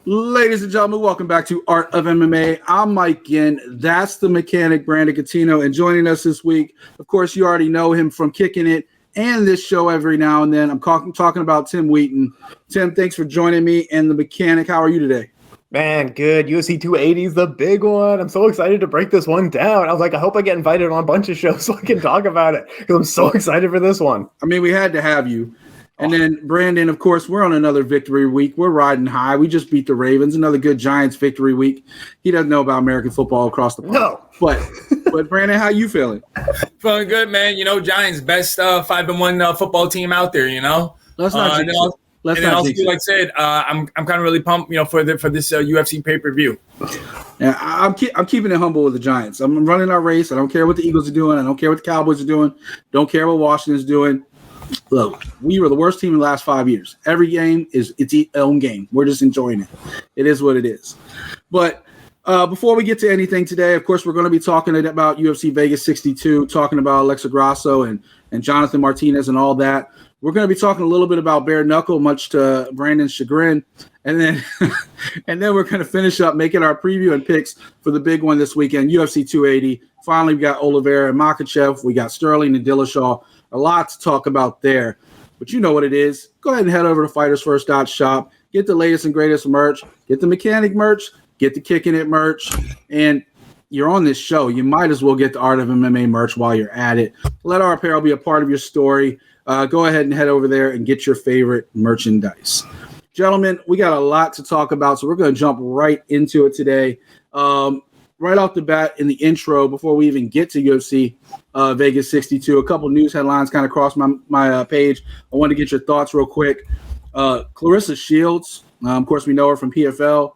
Ladies and gentlemen, welcome back to Art of MMA. I'm Mike Ginn. That's the mechanic, Brandon Cuttino. And joining us this week, of course, you already know him from Kicking It and this show every now and then. I'm talking about Tim Wheaton. Tim, thanks for joining me. And the mechanic, how are you today? Man, good. UFC 280 is the big one. I'm so excited to break this one down. I was like, I hope I get invited on a bunch of shows so I can talk about it because I'm so excited for this one. I mean, we had to have you. And then, Brandon, of course, we're on another victory week. We're riding high. We just beat the Ravens. Another good Giants victory week. He doesn't know about American football across the pond. No. But Brandon, how you feeling? Feeling good, man. You know, Giants, best 5-1 football team out there, you know? Let's not jinx it. Like I said, I'm kind of really pumped, you know, for this UFC pay-per-view. Yeah, I'm keeping it humble with the Giants. I'm running our race. I don't care what the Eagles are doing. I don't care what the Cowboys are doing. Don't care what Washington's doing. Look, we were the worst team in the last 5 years. Every game is its own game. We're just enjoying it. It is what it is. But before we get to anything today, of course, we're going to be talking about UFC Vegas 62, talking about Alexa Grasso and Jonathan Martinez and all that. We're going to be talking a little bit about Bareknuckle, much to Brandon's chagrin. And then we're going to finish up making our preview and picks for the big one this weekend, UFC 280. Finally, we got Oliveira and Makhachev. We got Sterling and Dillashaw. A lot to talk about there. But you know what it is. Go ahead and head over to FightersFirst.shop. Get the latest and greatest merch. Get the mechanic merch. Get the Kicking It merch. And you're on this show. You might as well get the Art of MMA merch while you're at it. Let our apparel be a part of your story. Go ahead and head over there and get your favorite merchandise. Gentlemen, we got a lot to talk about, so we're going to jump right into it today. Right off the bat in the intro, before we even get to UFC Vegas 62, a couple news headlines kind of crossed my page. I wanted to get your thoughts real quick. Clarissa Shields, of course, we know her from PFL,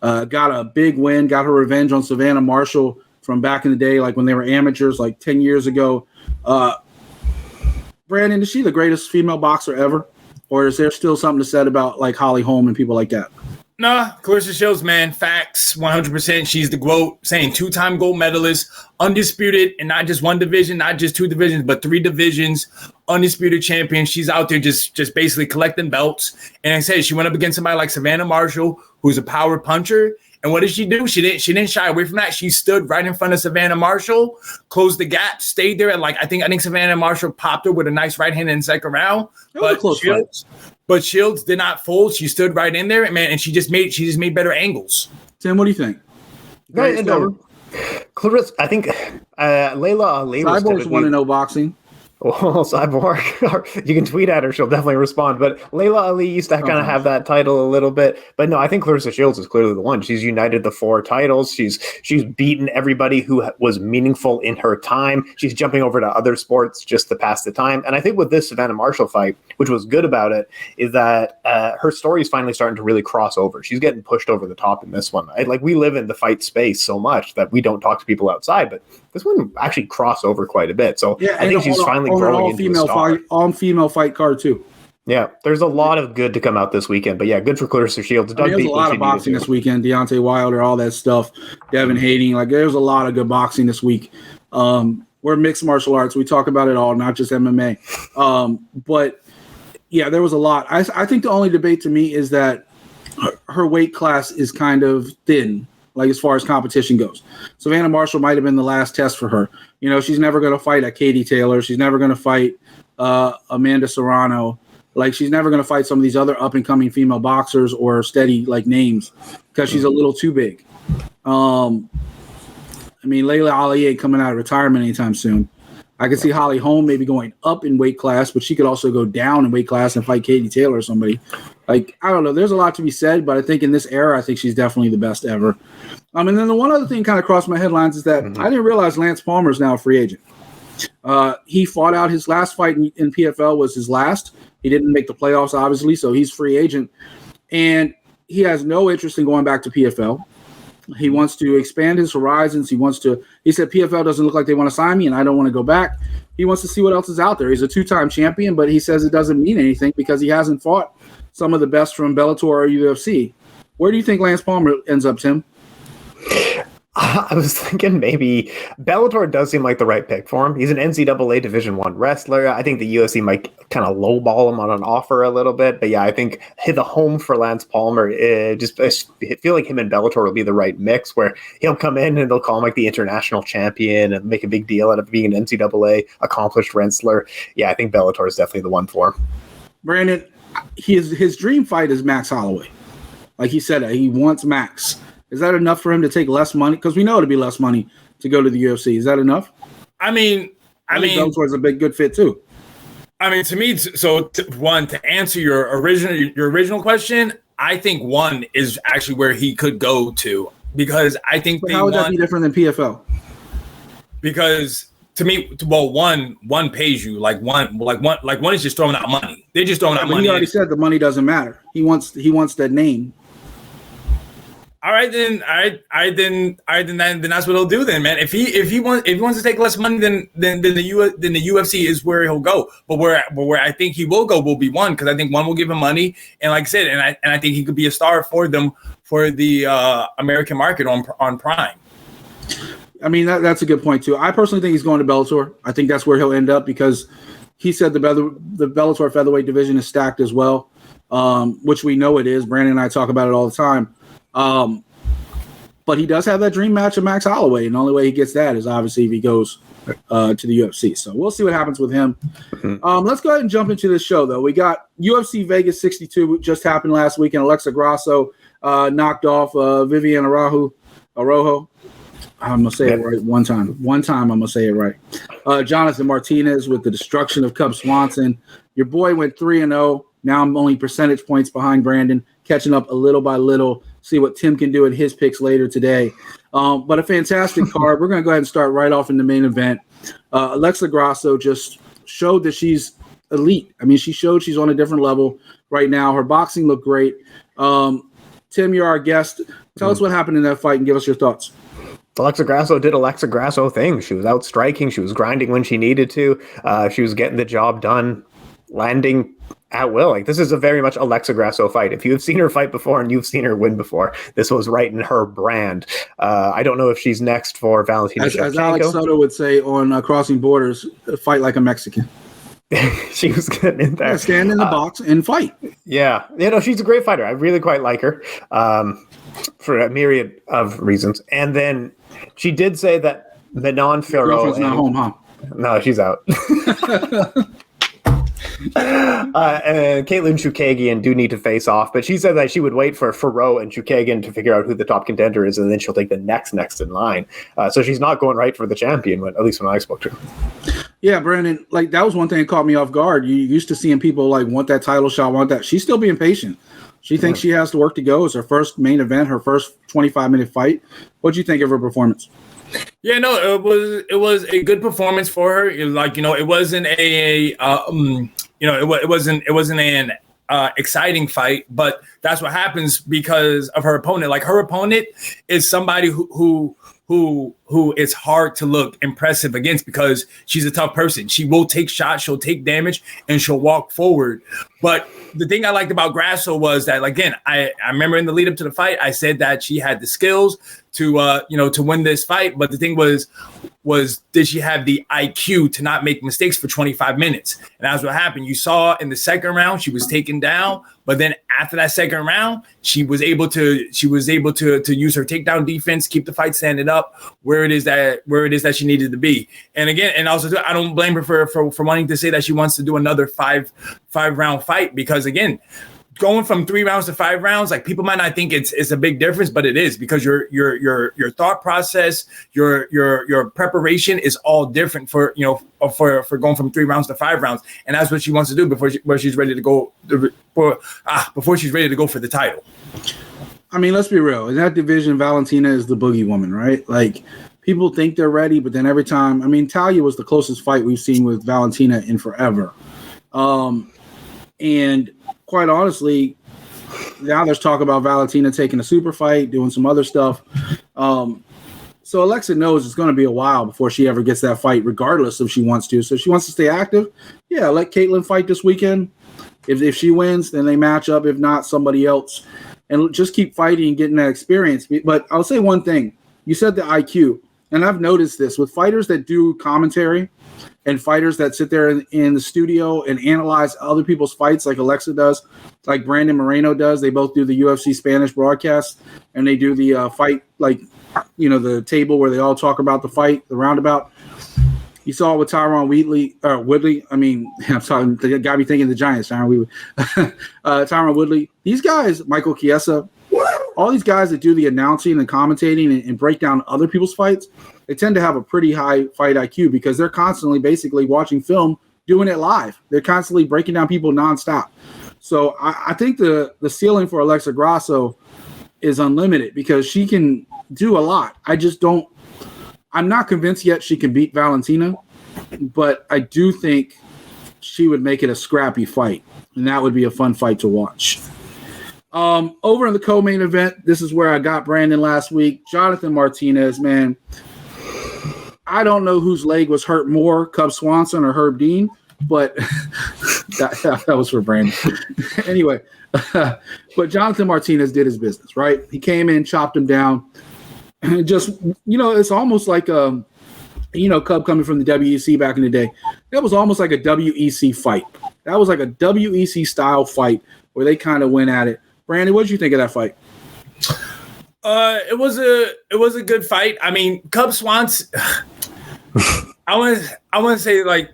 got a big win, got her revenge on Savannah Marshall from back in the day, like when they were amateurs, like 10 years ago. Brandon, is she the greatest female boxer ever? Or is there still something to said about like Holly Holm and people like that? Nah, Clarissa Shields, man, facts, 100%. She's the GOAT, saying 2-time gold medalist, undisputed, and not just one division, not just 2 divisions, but 3 divisions, undisputed champion. She's out there just basically collecting belts. And I said she went up against somebody like Savannah Marshall, who's a power puncher. And what did she do? She didn't shy away from that. She stood right in front of Savannah Marshall, closed the gap, stayed there. And like I think Savannah Marshall popped her with a nice right hand in the second round. But Shields did not fold. She stood right in there, and she just made better angles. Tim, what do you think? Clarissa, I think Layla Ali was Cyborg's 1-0 boxing. Well, Cyborg, you can tweet at her. She'll definitely respond. But Layla Ali used to kind of have that title a little bit. But no, I think Clarissa Shields is clearly the one. She's united the 4 titles. She's beaten everybody who was meaningful in her time. She's jumping over to other sports just to pass the time. And I think with this Savannah Marshall fight, which was good about it, is that her story is finally starting to really cross over. She's getting pushed over the top in this one. Like we live in the fight space so much that we don't talk to people outside, but this one actually crossed over quite a bit. So yeah, I think she's finally growing into a star. All-female fight card too. Yeah, there's a lot of good to come out this weekend. But yeah, good for Clarissa Shields. There's a lot of boxing this weekend. Deontay Wilder, all that stuff. Devin Haney. Like there's a lot of good boxing this week. We're mixed martial arts. We talk about it all, not just MMA. But yeah, there was a lot. I think the only debate to me is that her weight class is kind of thin. Like as far as competition goes. Savannah Marshall might have been the last test for her. You know, she's never going to fight a Katie Taylor. She's never going to fight Amanda Serrano. Like she's never going to fight some of these other up-and-coming female boxers or steady like names because she's a little too big. I mean, Layla Ali ain't coming out of retirement anytime soon. I can see Holly Holm maybe going up in weight class, but she could also go down in weight class and fight Katie Taylor or somebody. Like, I don't know. There's a lot to be said, but I think in this era, I think she's definitely the best ever. And then the one other thing kind of crossed my headlines is that I didn't realize Lance Palmer is now a free agent. He fought out his last fight in PFL was his last. He didn't make the playoffs, obviously, so he's free agent. And he has no interest in going back to PFL. He wants to expand his horizons. He said PFL doesn't look like they want to sign me and I don't want to go back. He wants to see what else is out there. He's a 2-time champion, but he says it doesn't mean anything because he hasn't fought some of the best from Bellator or UFC. Where do you think Lance Palmer ends up, Tim? I was thinking maybe Bellator does seem like the right pick for him. He's an NCAA Division I wrestler. I think the UFC might kind of lowball him on an offer a little bit. But yeah, I think hit the home for Lance Palmer. I feel like him and Bellator will be the right mix where he'll come in and they'll call him like the international champion and make a big deal out of being an NCAA accomplished wrestler. Yeah, I think Bellator is definitely the one for him. Brandon, his dream fight is Max Holloway. Like he said, he wants Max. Is that enough for him to take less money? Because we know it'll be less money to go to the UFC. Is that enough? I think Bellator is a big good fit too. I mean, to me, to answer your original question, I think one is actually where he could go to, because I think how would that be different than PFL? Because to me, well, one pays you like one is just throwing out money. They're just throwing out money. He already said the money doesn't matter. He wants that name. All right, then that's what he'll do then, man. If he wants to take less money than the UFC is where he'll go. But where I think he will go will be one, because I think one will give him money, and like I said, and I think he could be a star for them for the American market on Prime. I mean, that's a good point too. I personally think he's going to Bellator. I think that's where he'll end up, because he said the Bellator featherweight division is stacked as well, which we know it is. Brandon and I talk about it all the time. But he does have that dream match of Max Holloway, and the only way he gets that is obviously if he goes to the UFC. So we'll see what happens with him. Mm-hmm. Let's go ahead and jump into this show, though. We got UFC Vegas 62 just happened last week, and Alexa Grasso knocked off Viviane Araujo. I'm going to say it right one time. One time I'm going to say it right. Jonathan Martinez with the destruction of Cub Swanson. Your boy went 3-0. Now I'm only percentage points behind Brandon, catching up a little by little. See what Tim can do in his picks later today. But a fantastic card. We're going to go ahead and start right off in the main event. Alexa Grasso just showed that she's elite. I mean, she showed she's on a different level right now. Her boxing looked great. Tim, you're our guest. Tell us what happened in that fight and give us your thoughts. Alexa Grasso did Alexa Grasso things. She was out striking. She was grinding when she needed to. She was getting the job done, landing at will. Like, this is a very much Alexa Grasso fight. If you've seen her fight before and you've seen her win before, this was right in her brand. I don't know if she's next for Valentina Shevchenko. As Alex Soto would say on Crossing Borders, fight like a Mexican. She was getting in there. Yeah, stand in the box and fight. Yeah. She's a great fighter. I really quite like her for a myriad of reasons. And then she did say that Manon Fiorot... not home, huh? No, she's out. And Caitlin Chookagian do need to face off, but she said that she would wait for Fiorot and Chookagian to figure out who the top contender is, and then she'll take the next in line. So she's not going right for the champion, at least when I spoke to her. Yeah, Brandon, like that was one thing that caught me off guard. You used to seeing people like want that title shot, want that. She's still being patient. She thinks she has to work to go. It's her first main event, her first 25-minute fight. What do you think of her performance? Yeah, no, it was a good performance for her. It wasn't it wasn't an exciting fight, but that's what happens because of her opponent. Like, her opponent is somebody who it's hard to look impressive against because she's a tough person. She will take shots, she'll take damage, and she'll walk forward. But the thing I liked about Grasso was that, again, I remember in the lead up to the fight, I said that she had the skills to win this fight. But the thing was did she have the IQ to not make mistakes for 25 minutes? And that's what happened. You saw in the second round, she was taken down. But then after that second round, she was able to use her takedown defense, keep the fight standing up where it is that she needed to be. And again, and also I don't blame her for wanting to say that she wants to do another five round fight, because again, going from 3 rounds to 5 rounds, like, people might not think it's a big difference, but it is, because your thought process, your preparation is all different for going from 3 rounds to 5 rounds, and that's what she wants to do before she's ready to go before she's ready to go for the title. I mean, let's be real. In that division, Valentina is the boogie woman, right? Like, people think they're ready, but then every time, I mean, Talia was the closest fight we've seen with Valentina in forever, and quite honestly, now there's talk about Valentina taking a super fight, doing some other stuff. So Alexa knows it's going to be a while before she ever gets that fight, regardless if she wants to. So if she wants to stay active, yeah, let Caitlin fight this weekend. If she wins, then they match up. If not, somebody else. And just keep fighting and getting that experience. But I'll say one thing. you said the IQ, and I've noticed this with fighters that do commentary and fighters that sit there in the studio and analyze other people's fights, like Alexa does, like Brandon Moreno does. They both do the UFC Spanish broadcast, and they do the fight, like, the table where they all talk about the fight, the roundabout. You saw it with Tyron Woodley. I mean, I'm sorry, that got me thinking the Giants. Tyron Woodley. These guys, Michael Chiesa, all these guys that do the announcing and commentating and break down other people's fights, they tend to have a pretty high fight IQ because they're constantly basically watching film, doing it live. They're constantly breaking down people nonstop. So I think the ceiling for Alexa Grasso is unlimited because she can do a lot. I'm not convinced yet she can beat Valentina, but I do think she would make it a scrappy fight, and that would be a fun fight to watch. Over in the co-main event, this is where I got Brandon last week. Jonathan Martinez, man. I don't know whose leg was hurt more, Cub Swanson or Herb Dean, but that was for Brandon. Anyway, but Jonathan Martinez did his business, right? He came in, chopped him down. And just, it's almost like, Cub coming from the WEC back in the day. That was almost like a WEC fight. That was like a WEC style fight where they kind of went at it. Brandon, what did you think of that fight? It was a good fight. I mean, Cub Swanson. I want to say, like,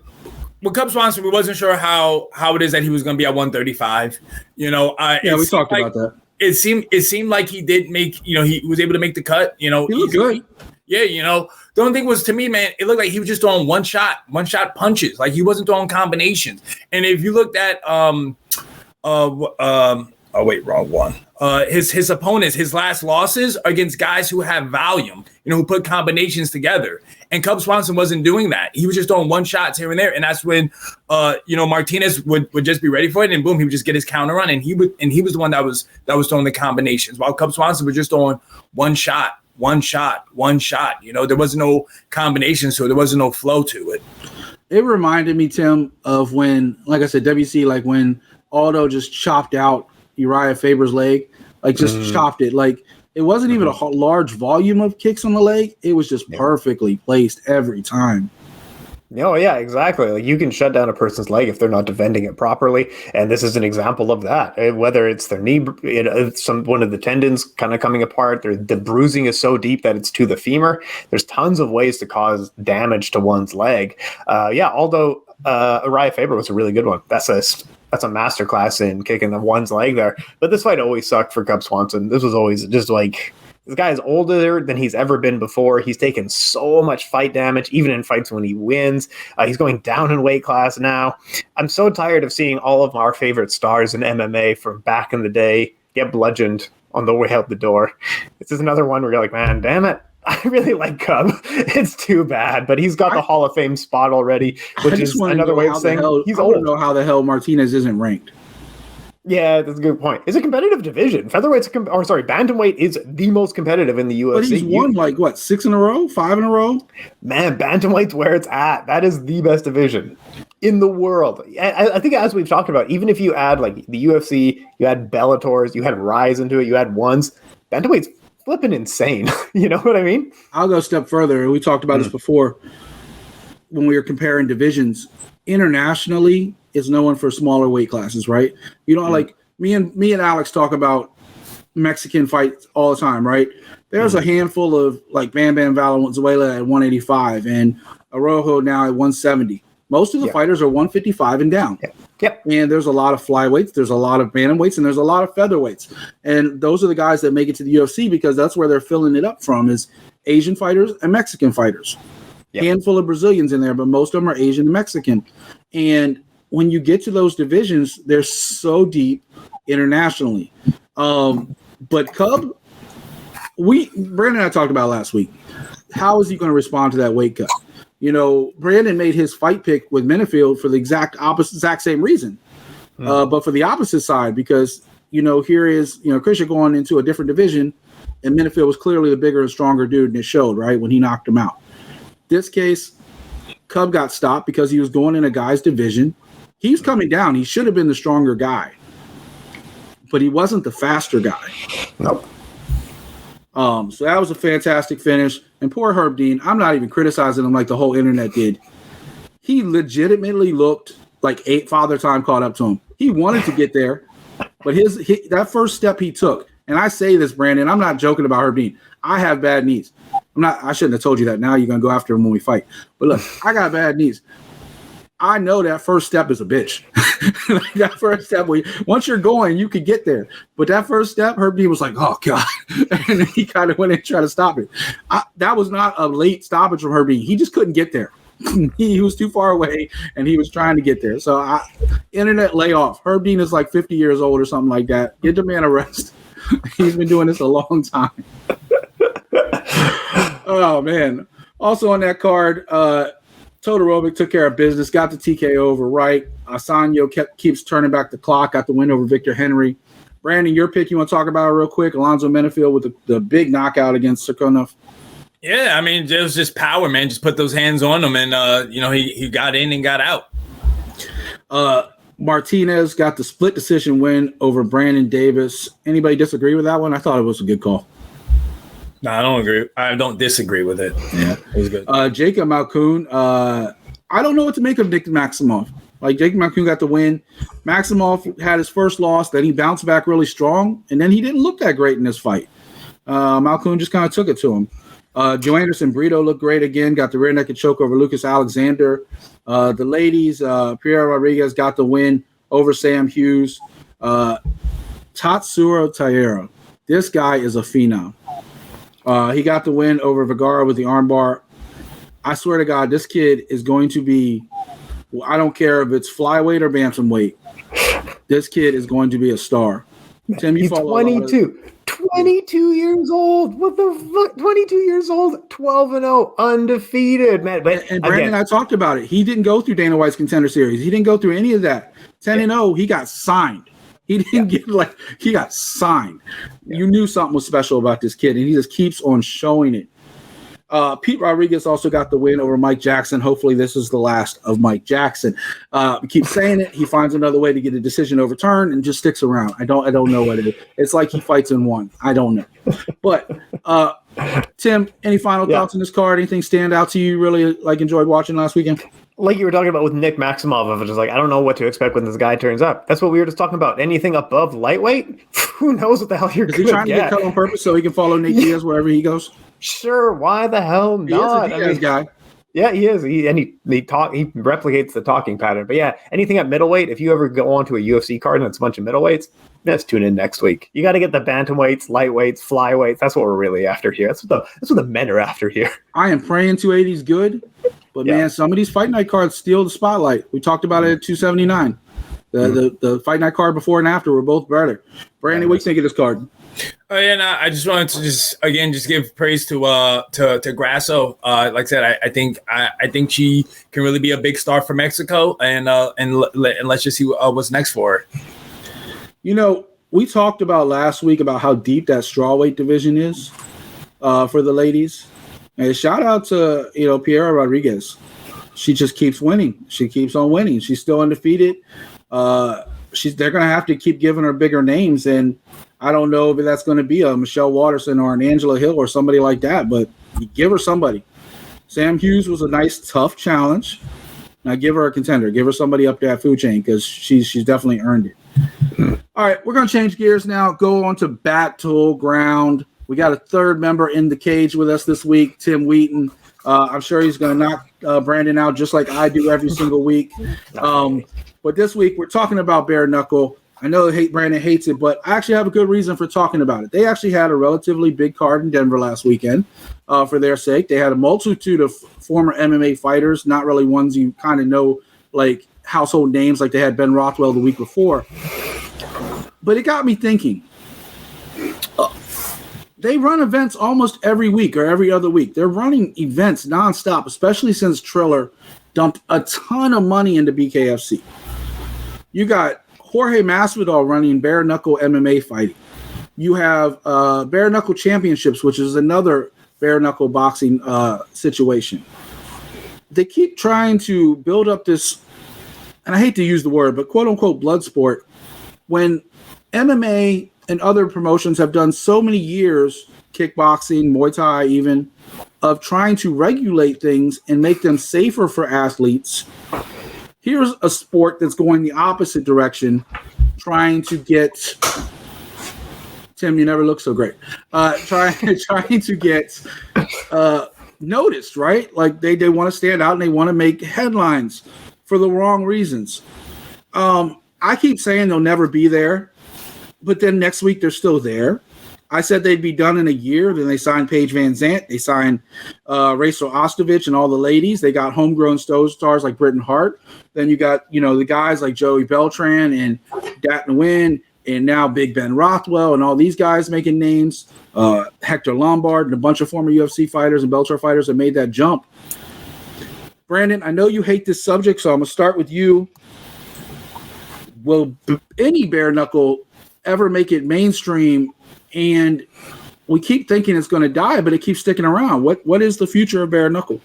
with Cub Swanson, we wasn't sure how it is that he was going to be at 135. We talked about that. It seemed like he did make, he was able to make the cut. He looked good. Yeah, the only thing was, to me, man, it looked like he was just throwing one shot punches. Like, he wasn't throwing combinations. And if you looked at wrong one. His opponents, his last losses are against guys who have volume, who put combinations together. And Cub Swanson wasn't doing that. He was just throwing one shots here and there. And that's when, Martinez would just be ready for it. And boom, he would just get his counter run. And he was the one that was throwing the combinations, while Cub Swanson was just throwing one shot. There was no combination, so there wasn't no flow to it. It reminded me, Tim, of when, like I said, WC, like when Aldo just chopped out Uriah Faber's leg, like just chopped it. Like it wasn't even a large volume of kicks on the leg. It was just perfectly placed every time. Oh, yeah, exactly. Like you can shut down a person's leg if they're not defending it properly. And this is an example of that. Whether it's their knee, one of the tendons kind of coming apart, the bruising is so deep that it's to the femur. There's tons of ways to cause damage to one's leg. Although Uriah Faber was a really good one. That's a masterclass in kicking one's leg there. But this fight always sucked for Cub Swanson. This was always just like, this guy is older than he's ever been before. He's taken so much fight damage, even in fights when he wins. He's going down in weight class now. I'm so tired of seeing all of our favorite stars in MMA from back in the day get bludgeoned on the way out the door. This is another one where you're like, man, damn it. I really like Cub. It's too bad, but he's got the Hall of Fame spot already, which is another way of saying he's old. I don't know how the hell Martinez isn't ranked. Yeah, that's a good point. It's a competitive division. Bantamweight is the most competitive in the UFC. But he's won 6 in a row, 5 in a row? Man, bantamweight's where it's at. That is the best division in the world. I think, as we've talked about, even if you add like the UFC, you add Bellators, you had Rise into it, you add Ones, bantamweight's flipping insane. You know what I mean? I'll go a step further. We talked about this before when we were comparing divisions. Internationally, is known for smaller weight classes, right? Like me and Alex talk about Mexican fights all the time, right? There's a handful of like Bam Bam Valenzuela at 185 and Araujo now at 170. Most of the fighters are 155 and down. Yep. And there's a lot of flyweights, there's a lot of bantamweights, and there's a lot of featherweights. And those are the guys that make it to the UFC because that's where they're filling it up from is Asian fighters and Mexican fighters. Yep. Handful of Brazilians in there, but most of them are Asian and Mexican. And when you get to those divisions, they're so deep internationally. But Cub, Brandon and I talked about last week. How is he going to respond to that weight cut? Brandon made his fight pick with Minifield for the exact same reason. But for the opposite side, because, here is, Christian going into a different division, and Minifield was clearly the bigger and stronger dude, and it showed, right, when he knocked him out. This case, Cub got stopped because he was going in a guy's division. He's coming down. He should have been the stronger guy, but he wasn't the faster guy. Nope. So that was a fantastic finish. And poor Herb Dean, I'm not even criticizing him like the whole internet did. He legitimately looked like Father Time caught up to him. He wanted to get there, but that first step he took, and I say this, Brandon, I'm not joking about Herb Dean. I have bad knees. I shouldn't have told you that. Now you're going to go after him when we fight. But look, I got bad knees. I know that first step is a bitch. That first step, once you're going, you could get there. But that first step, Herb Dean was like, oh, God. And then he kind of went in and tried to stop it. That was not a late stoppage from Herb Dean. He just couldn't get there. He was too far away, and he was trying to get there. So internet layoff. Herb Dean is like 50 years old or something like that. Get the man a rest. He's been doing this a long time. Oh, man. Also on that card, Todorovic took care of business, got the TKO over Wright. Asanyo keeps turning back the clock, got the win over Victor Henry. Brandon, your pick you want to talk about real quick? Alonzo Menefield with the big knockout against Sirkunov. Yeah, I mean, it was just power, man. Just put those hands on him, and, he got in and got out. Martinez got the split decision win over Brandon Davis. Anybody disagree with that one? I thought it was a good call. No, I don't agree. I don't disagree with it. Yeah, it was good. Jacob Malkoun. I don't know what to make of Nick Maximov. Like, Jacob Malkoun got the win. Maximov had his first loss. Then he bounced back really strong. And then he didn't look that great in this fight. Malkoun just kind of took it to him. Joe Anderson Brito looked great again. Got the rear naked choke over Lucas Alexander. The ladies, Pierre Rodriguez got the win over Sam Hughes. Tatsuro Taira. This guy is a phenom. He got the win over Vergara with the armbar. I swear to God, this kid is going to be, I don't care if it's flyweight or bantamweight. This kid is going to be a star. Tim, you He's 22. 22 years old. What the fuck? 22 years old, 12-0, undefeated, man. But and Brandon and I talked about it. He didn't go through Dana White's Contender Series. He didn't go through any of that. 10-0, he got signed. He didn't he got signed. Yeah. You knew something was special about this kid, and he just keeps on showing it. Pete Rodriguez also got the win over Mike Jackson. Hopefully this is the last of Mike Jackson. We keep saying it. He finds another way to get a decision overturned and just sticks around. I don't know what it is. It's like he fights in one. I don't know. But Tim, any final thoughts on this card? Anything stand out to you really enjoyed watching last weekend? Like you were talking about with Nick Maximov, of just I don't know what to expect when this guy turns up. That's what we were just talking about. Anything above lightweight, who knows what the hell you're going to get. Is he trying to get cut on purpose so he can follow Nick Diaz wherever he goes? Sure, why the hell not? He is a Diaz guy. Yeah, he is. He replicates the talking pattern. But yeah, anything at middleweight, if you ever go onto a UFC card and it's a bunch of middleweights, let's tune in next week. You got to get the bantamweights, lightweights, flyweights. That's what we're really after here. That's what the men are after here. I am praying 280 is good, but man, some of these fight night cards steal the spotlight. We talked about it at 279. The fight night card before and after were both better. Brandon, what do you think of this card? And I just wanted to give praise to Grasso. Like I said, I think she can really be a big star for Mexico, and let's just see what's next for her. You know, we talked about last week about how deep that strawweight division is for the ladies. And shout out to Piera Rodriguez. She just keeps winning. She keeps on winning. She's still undefeated. They're going to have to keep giving her bigger names, and I don't know if that's going to be a Michelle Watterson or an Angela Hill or somebody like that, but you give her somebody. Sam Hughes was a nice, tough challenge. Now give her a contender. Give her somebody up that food chain because she's definitely earned it. All right, we're going to change gears now. Go on to Battleground. We got a third member in the cage with us this week, Tim Wheaton. I'm sure he's going to knock Brandon out just like I do every single week. But this week we're talking about Bareknuckle. I know Brandon hates it, but I actually have a good reason for talking about it. They actually had a relatively big card in Denver last weekend for their sake. They had a multitude of former MMA fighters, not really ones you kind of know, like household names, like they had Ben Rothwell the week before. But it got me thinking. They run events almost every week or every other week. They're running events nonstop, especially since Triller dumped a ton of money into BKFC. You got Jorge Masvidal running bare knuckle MMA fighting. You have bare knuckle championships, which is another bare knuckle boxing situation. They keep trying to build up this, and I hate to use the word, but quote unquote blood sport, when MMA and other promotions have done so many years, kickboxing, Muay Thai even, of trying to regulate things and make them safer for athletes. Here's a sport that's going the opposite direction, trying to get Tim, you never look so great. Trying to get noticed, right? Like they want to stand out and they want to make headlines for the wrong reasons. I keep saying they'll never be there, but then next week they're still there. I said they'd be done in a year. Then they signed Paige Van Zandt. They signed Rachel Ostovich and all the ladies. They got homegrown stars like Britton Hart. Then you got, the guys like Joey Beltran and Dat Nguyen and now Big Ben Rothwell and all these guys making names. Hector Lombard and a bunch of former UFC fighters and Bellator fighters have made that jump. Brandon, I know you hate this subject, so I'm going to start with you. Will any bare knuckle ever make it mainstream? And we keep thinking it's going to die, but it keeps sticking around. What is the future of bare knuckle?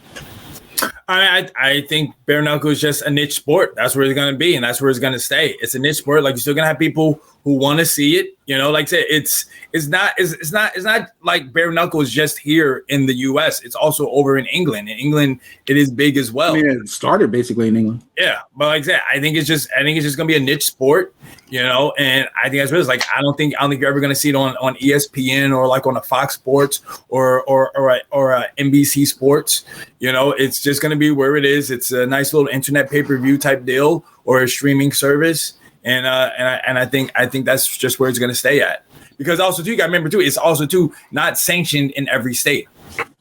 I think bare knuckle is just a niche sport. That's where it's going to be, and that's where it's going to stay. It's a niche sport. Like, you're still going to have people who want to see it. Like I said, it's not like bare knuckle is just here in the U.S. It's also over in England. In England, it is big as well. I mean, it started basically in England. Yeah, but like I said, I think it's just going to be a niche sport. And I think that's what it's like. I don't think you're ever going to see it on ESPN or like on a Fox Sports or NBC Sports. It's just going to be where it is. It's a nice little internet pay-per-view type deal or a streaming service. And I think that's just where it's going to stay at. Because also too, you got to remember too, it's also too not sanctioned in every state.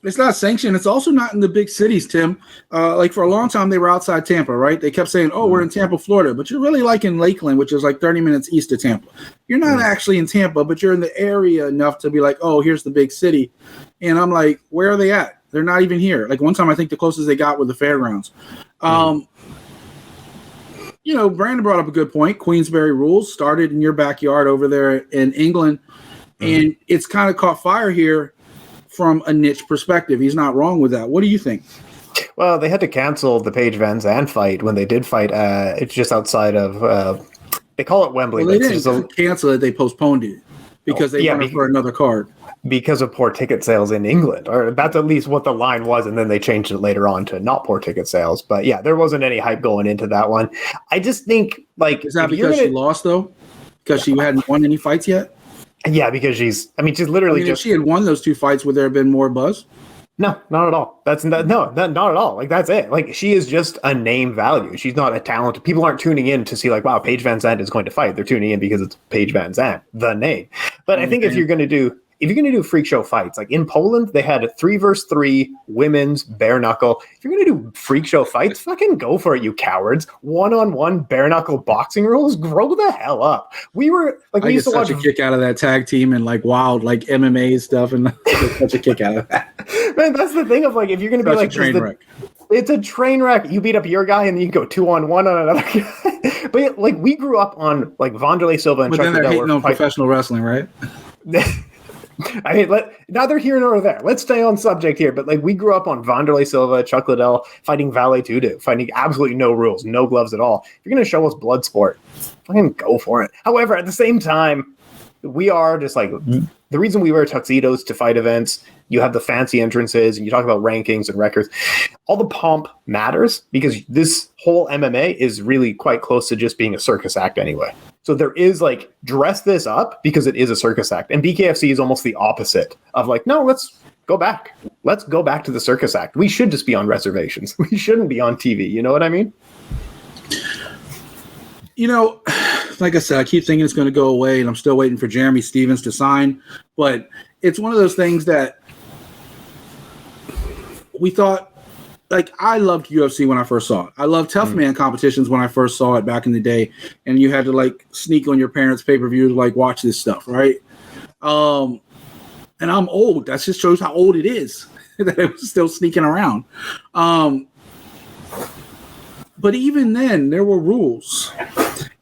It's not sanctioned. It's also not in the big cities, Tim. Like for a long time, they were outside Tampa, right? They kept saying, "Oh, we're in Tampa, Florida," but you're really like in Lakeland, which is like 30 minutes east of Tampa. You're not actually in Tampa, but you're in the area enough to be like, "Oh, here's the big city." And I'm like, "Where are they at? They're not even here." Like one time, I think the closest they got were the fairgrounds. Brandon brought up a good point. Queensberry rules started in your backyard over there in England, and it's kind of caught fire here from a niche perspective. He's not wrong with that. What do you think? Well, they had to cancel the Paige Van Zandt fight when they did fight. It's just outside of, they call it Wembley. Well, they didn't cancel it. They postponed it because they wanted for another card. Because of poor ticket sales in England, or that's at least what the line was, and then they changed it later on to not poor ticket sales. But yeah, there wasn't any hype going into that one. I just think, like, is that because she lost though? Because she hadn't won any fights yet? Yeah, because she's literally if she had won those two fights, would there have been more buzz? No, not at all. Not at all. Like, that's it. Like, she is just a name value. She's not a talent. People aren't tuning in to see like, wow, Paige Van Zandt is going to fight. They're tuning in because it's Paige Van Zandt, the name. But I think if you're going to do freak show fights, like in Poland, they had a 3-versus-3 women's bare knuckle. If you're going to do freak show fights, fucking go for it, you cowards. 1-on-1 bare knuckle boxing rules, grow the hell up. We used to watch a kick out of that tag team and like wild, like MMA stuff, and such a kick out of that. Man, that's the thing of like, if you're going to be like, train wreck. It's a train wreck. You beat up your guy and then you go 2-on-1 on another guy. But like, we grew up on like Wanderlei Silva and Chuck Liddell. But then they're hating on professional wrestling, right? I mean, neither here nor there. Let's stay on subject here. But like, we grew up on Wanderlei Silva, Chuck Liddell fighting Valle Tudo, fighting absolutely no rules, no gloves at all. If you're going to show us blood sport, fucking go for it. However, at the same time, we are just like, the reason we wear tuxedos to fight events, you have the fancy entrances and you talk about rankings and records. All the pomp matters because this whole MMA is really quite close to just being a circus act anyway. So there is like, dress this up because it is a circus act. And BKFC is almost the opposite of like, no, let's go back. Let's go back to the circus act. We should just be on reservations. We shouldn't be on TV. You know what I mean? Like I said, I keep thinking it's going to go away, and I'm still waiting for Jeremy Stevens to sign. But it's one of those things that we thought, like, I loved UFC when I first saw it. I loved Tough Man competitions when I first saw it back in the day, and you had to, like, sneak on your parents' pay-per-view to, like, watch this stuff, right? And I'm old. That just shows how old it is that it was still sneaking around. But even then, there were rules.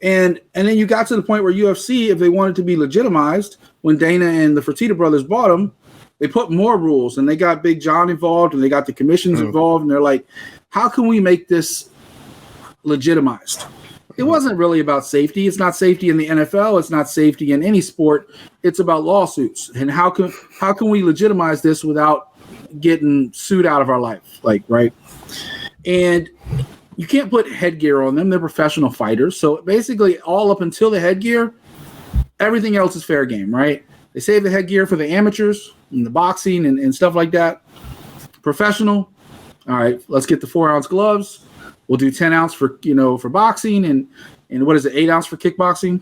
And then you got to the point where UFC, if they wanted to be legitimized, when Dana and the Fertitta brothers bought them, they put more rules, and they got Big John involved, and they got the commissions involved, and they're like, how can we make this legitimized? it wasn't really about safety. It's not safety in the NFL. It's not safety in any sport. It's about lawsuits. And how can we legitimize this without getting sued out of our life? Like, right? And you can't put headgear on them. They're professional fighters. So basically, all up until the headgear, everything else is fair game, right? They save the headgear for the amateurs and the boxing and stuff like that. Professional. All right, let's get the 4-ounce gloves. We'll do 10 ounce for boxing and what is it, 8 ounce for kickboxing?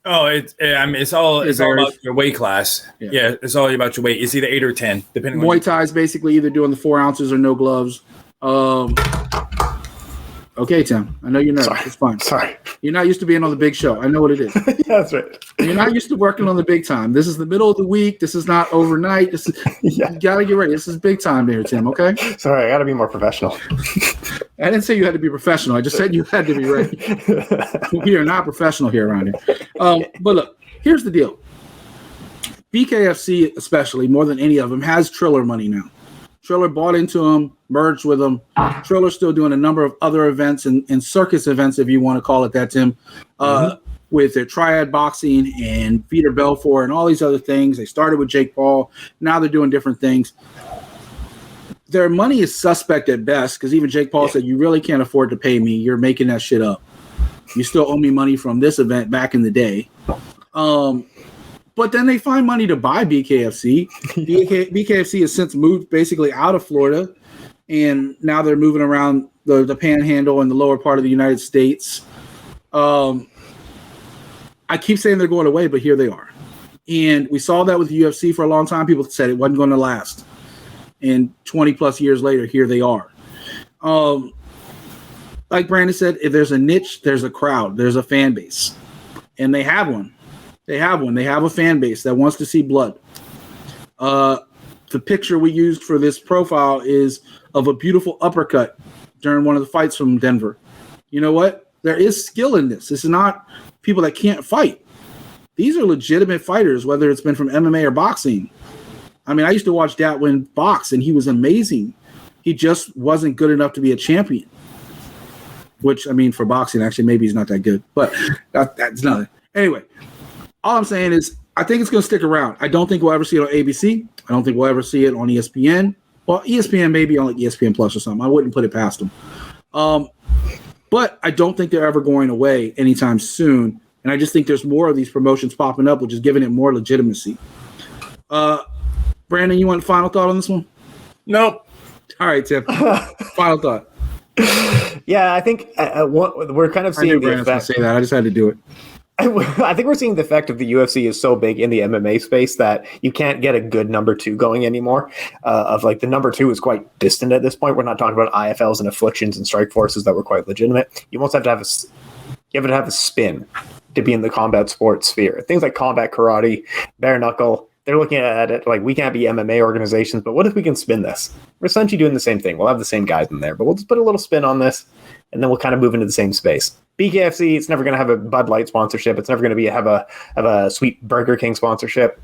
Oh, it's all about your weight class. Yeah, it's all about your weight. It's either 8 or 10, depending on Muay Thai is basically either doing the 4 ounces or no gloves. Okay, Tim. I know you're nervous. Sorry. It's fine. Sorry. You're not used to being on the big show. I know what it is. Yeah, that's right. You're not used to working on the big time. This is the middle of the week. This is not overnight. You got to get ready. This is big time here, Tim, okay? Sorry, I got to be more professional. I didn't say you had to be professional. I just said you had to be ready. We are not professional here around here. But look, here's the deal. BKFC, especially, more than any of them, has Triller money now. Triller bought into him, merged with him. Triller's still doing a number of other events and circus events, if you want to call it that, Tim, with their triad boxing and Peter Belfort and all these other things. They started with Jake Paul. Now they're doing different things. Their money is suspect at best because even Jake Paul said, you really can't afford to pay me. You're making that shit up. You still owe me money from this event back in the day. But then they find money to buy BKFC. BKFC has since moved basically out of Florida, and now they're moving around the panhandle and the lower part of the United States. I keep saying they're going away, but here they are. And we saw that with the UFC for a long time. People said it wasn't going to last. And 20-plus years later, here they are. Like Brandon said, if there's a niche, there's a crowd. There's a fan base. And they have one. They have a fan base that wants to see blood. The picture we used for this profile is of a beautiful uppercut during one of the fights from Denver. You know what? There is skill in this. This is not people that can't fight. These are legitimate fighters, whether it's been from MMA or boxing. I mean, I used to watch Datwin box, and he was amazing. He just wasn't good enough to be a champion. Which, I mean, for boxing, actually, maybe he's not that good. But that's nothing. Anyway. All I'm saying is I think it's going to stick around. I don't think we'll ever see it on ABC. I don't think we'll ever see it on ESPN. Well, ESPN maybe on like ESPN Plus or something. I wouldn't put it past them. But I don't think they're ever going away anytime soon. And I just think there's more of these promotions popping up, which is giving it more legitimacy. Brandon, you want a final thought on this one? Nope. All right, Tim. Final thought. Yeah, I think we're kind of seeing. I knew Brandon was going to say that. I just had to do it. I think we're seeing the effect of the UFC is so big in the MMA space that you can't get a good number 2 going anymore. Of like the number 2 is quite distant at this point. We're not talking about IFLs and afflictions and strike forces that were quite legitimate. You almost have to have a spin to be in the combat sports sphere. Things like combat karate, bare knuckle. They're looking at it like we can't be MMA organizations, but what if we can spin this? We're essentially doing the same thing. We'll have the same guys in there, but we'll just put a little spin on this, and then we'll kind of move into the same space. BKFC, it's never going to have a Bud Light sponsorship. It's never going to have a sweet Burger King sponsorship.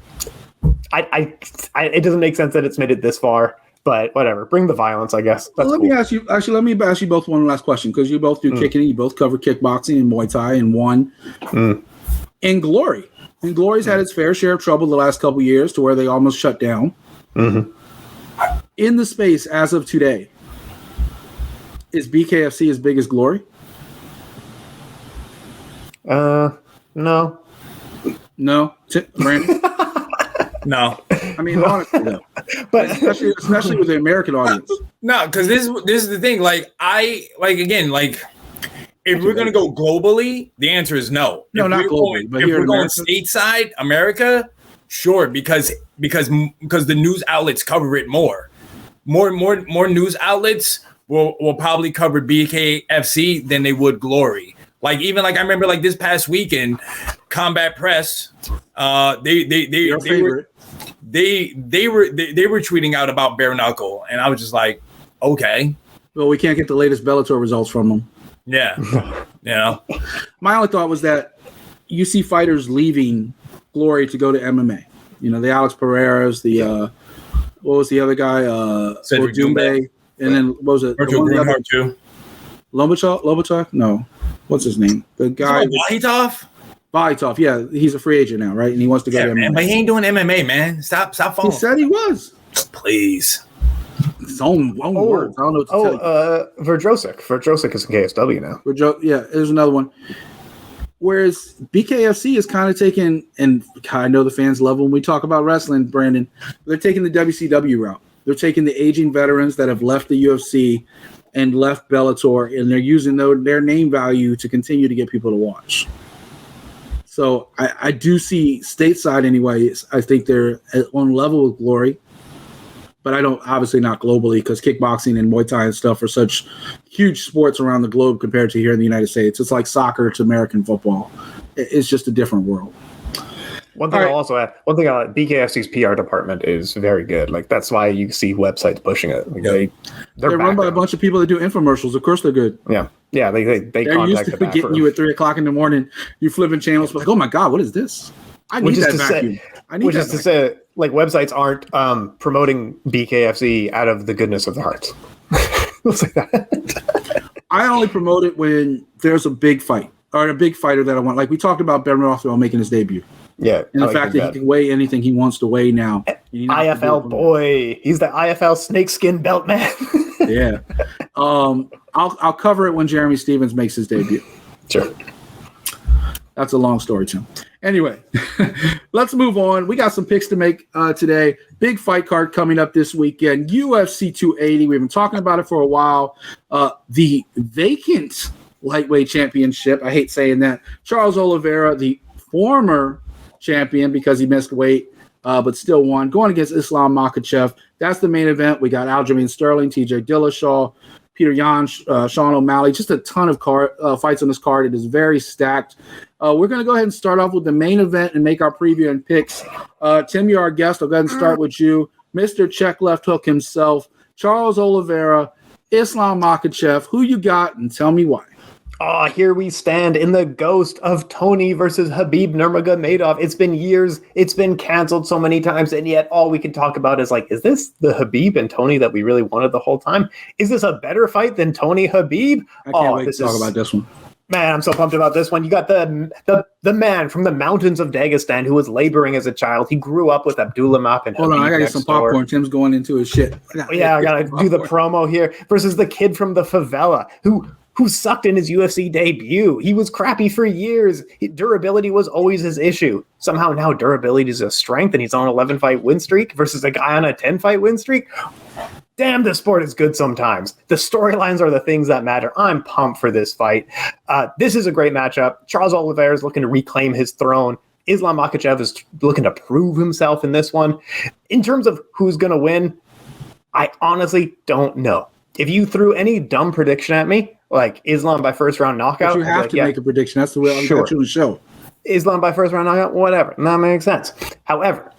It doesn't make sense that it's made it this far, but whatever. Bring the violence, I guess. That's let me ask you. Actually, let me ask you both one last question because you both do kicking. You both cover kickboxing and Muay Thai and one. And Glory. And Glory's had its fair share of trouble the last couple of years to where they almost shut down. In the space as of today, is BKFC as big as Glory? No. No? Brandon? No. I mean, honestly, though. But especially with the American audience. No, because this is the thing. If we're gonna go globally, the answer is no. No, not globally. But if here we're in going America? stateside, America, sure, because the news outlets cover it more. More news outlets will probably cover BKFC than they would Glory. Like even like I remember like this past weekend, Combat Press, they were tweeting out about bare knuckle, and I was just like, okay. Well, we can't get the latest Bellator results from them. Yeah, you know. My only thought was that you see fighters leaving Glory to go to MMA. You know, the Alex Pereiras, the what was the other guy? Dumbe, and then what was it? Lomachenko too. Lomachenko? No. what's his name? The guy. Vaitov. Yeah, he's a free agent now, right? And he wants to go to MMA. Man, but he ain't doing MMA, man. Stop following. He said he was. Please. His own words. I don't know what to tell you. Verdrosic. Verdrosic is in KSW now. Yeah, there's another one. Whereas BKFC is kind of taking, and I know the fans love when we talk about wrestling, Brandon, they're taking the WCW route. They're taking the aging veterans that have left the UFC and left Bellator, and they're using their name value to continue to get people to watch. So I do see stateside anyway. I think they're on level with Glory, but I don't, obviously not globally, because kickboxing and Muay Thai and stuff are such huge sports around the globe compared to here in the United States. It's like soccer to American football. It's just a different world. One thing I'll also add, BKFC's PR department is very good. Like, that's why you see websites pushing it. Like, they're run by a bunch of people that do infomercials. Of course they're good. Yeah. Yeah, they're used to getting you at 3 o'clock in the morning. You flipping channels, like, oh my God, what is this? I need that vacuum. Which is to say, like, websites aren't promoting BKFC out of the goodness of their hearts. Let's say that. I only promote it when there's a big fight or a big fighter that I want. Like we talked about Bareknuckle making his debut. Yeah. And the fact that he can weigh anything he wants to weigh now. IFL boy. He's the IFL snakeskin belt man. Yeah. I'll cover it when Jeremy Stevens makes his debut. Sure. That's a long story, Tim. Anyway, let's move on. We got some picks to make today. Big fight card coming up this weekend. UFC 280. We've been talking about it for a while. The vacant lightweight championship. I hate saying that. Charles Oliveira, the former champion because he missed weight, but still won, going against Islam Makhachev. That's the main event. We got Aljamain Sterling, TJ Dillashaw, Peter Yan, Sean O'Malley, just a ton of fights on this card. It is very stacked. We're going to go ahead and start off with the main event and make our preview and picks. Tim, you're our guest. I'll go ahead and start with you. Mr. Check Left Hook himself, Charles Oliveira, Islam Makhachev. Who you got, and tell me why. Here we stand in the ghost of Tony versus Habib Nurmagomedov. It's been years. It's been canceled so many times, and yet all we can talk about is like, is this the Habib and Tony that we really wanted the whole time? Is this a better fight than Tony Habib? I can't wait to talk about this one. Man, I'm so pumped about this one. You got the man from the mountains of Dagestan who was laboring as a child. He grew up with Abdullah Map and Hold on, I gotta get some popcorn. Tim's going into his shit. I gotta do the promo here. Versus the kid from the favela who sucked in his UFC debut. He was crappy for years. Durability was always his issue. Somehow now durability is a strength, and he's on an 11-fight win streak versus a guy on a 10-fight win streak. Damn, the sport is good sometimes. The storylines are the things that matter. I'm pumped for this fight. This is a great matchup. Charles Oliveira is looking to reclaim his throne. Islam Makhachev is looking to prove himself in this one. In terms of who's going to win, I honestly don't know. If you threw any dumb prediction at me, like Islam by first round knockout, but you have to make a prediction. That's the way I'm going to show. Islam by first round knockout, whatever. That makes sense. However,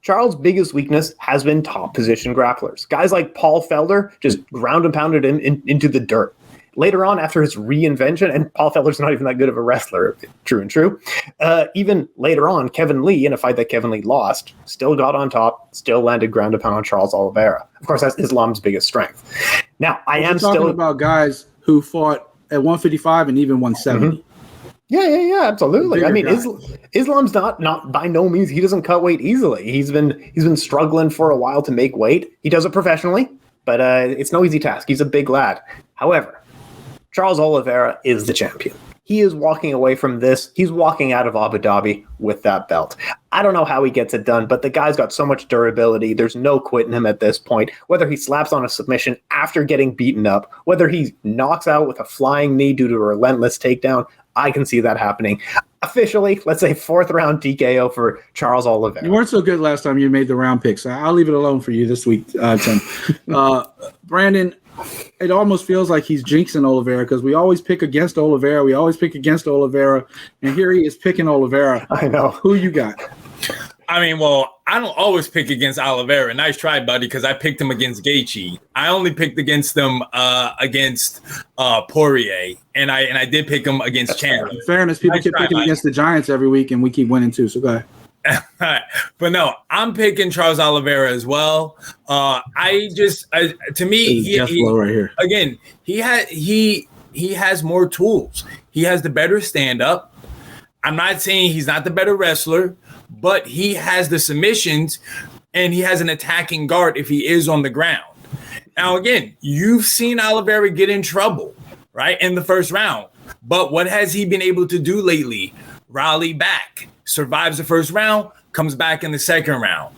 Charles' biggest weakness has been top position grapplers. Guys like Paul Felder just ground and pounded him into the dirt. Later on, after his reinvention, and Paul Felder's not even that good of a wrestler, true and true. Even later on, Kevin Lee, in a fight that Kevin Lee lost, still got on top, still landed ground and pound on Charles Oliveira. Of course, that's Islam's biggest strength. Now, I am talking about guys who fought at 155 and even 170. Mm-hmm. Yeah, absolutely. I mean, Islam's not by no means, he doesn't cut weight easily. He's been struggling for a while to make weight. He does it professionally, but it's no easy task. He's a big lad. However, Charles Oliveira is the champion. He is walking away from this. He's walking out of Abu Dhabi with that belt. I don't know how he gets it done, but the guy's got so much durability. There's no quitting him at this point. Whether he slaps on a submission after getting beaten up, whether he knocks out with a flying knee due to a relentless takedown, I can see that happening. Officially, let's say 4th round TKO for Charles Oliveira. You weren't so good last time you made the round picks. I'll leave it alone for you this week, Tim. Brandon, it almost feels like he's jinxing Oliveira because we always pick against Oliveira. And here he is picking Oliveira. I know. Who you got? I mean, well, I don't always pick against Oliveira. Nice try, buddy, because I picked him against Gaethje. I only picked against them against Poirier, and I did pick him against Chandler. In fairness, people keep picking against the Giants every week, and we keep winning too. So go ahead. But no, I'm picking Charles Oliveira as well. To me, he right here. Again, he has more tools. He has the better stand-up. I'm not saying he's not the better wrestler, but he has the submissions and he has an attacking guard if he is on the ground. Now, again, you've seen Oliveira get in trouble, right, in the first round. But what has he been able to do lately? Rally back, survives the first round, comes back in the second round.